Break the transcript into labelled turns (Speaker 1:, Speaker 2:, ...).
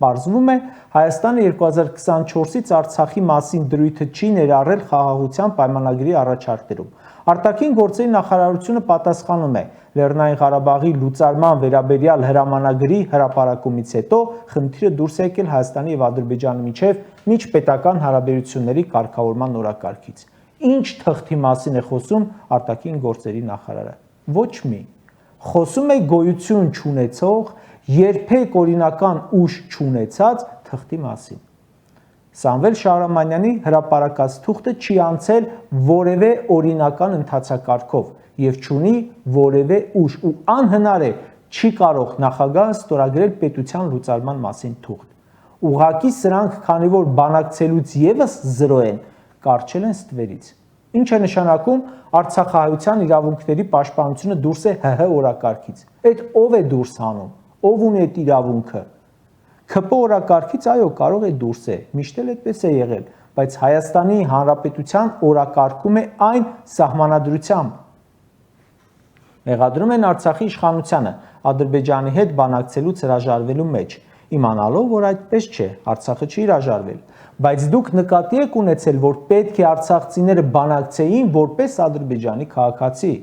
Speaker 1: Պարզվում է, Հայաստանը 2024-ից Արցախի մասին դրույթը չի ներառել խաղաղության պայմանագրի առաջարկներում։ Արտաքին գործերի նախարարությունը պատասխանում է. Լեռնային Ղարաբաղի լուծարման վերաբերյալ հրամանագրի հրապարակումից հետո խնդիրը դուրս է եկել Հայաստանի եւ Ադրբեջանի միջև միջպետական հարաբերությունների կարգավորման օրակարգից։ Ինչ թղթի մասին է խոսում արտաքին գործերի նախարարը։ Ոչ մի։ Խոսում է գոյություն չունեցող, երբեք օրինական ուժ չունեցած թղթի մասին։ Սամվել Շահրամանյանի հրապարակած թուղթը չի անցել որևէ օրինական ընթացակարգով եւ չունի որևէ ուժ ու անհնար է չի կարող նախագահը ստորագրել պետության լուծարման մասին թուղթ։ Ուղղակի սրանք, քանի որ բանակցելուց եւս 0 են, կարճել են ստվերից։ Ինչ է նշանակում Արցախահայության իրավունքների պաշտպանությունը դուրս է ՀՀ օրակարգից։ Այդ ով է դուրս հանում, ով ունի այդ իրավունքը։ ՔՊ օրակարգից այո, կարող է դուրս է, միշտ էլ այդպես է եղել, բայց Հայաստանի Հանրապետության օրակարգում է այն սահմանադրությամբ։ Մեղադրում են Արցախի իշխանությանը Ադրբեջանի հետ բանակցելուց հրաժարվելու մեջ, իմանալով, որ այդպես չէ, Արցախը չի հրաժարվել, բայց դուք նկատի եք ունեցել, որ պետք է արցախցիները բանակցեին որպես Ադրբեջանի քաղաքացի։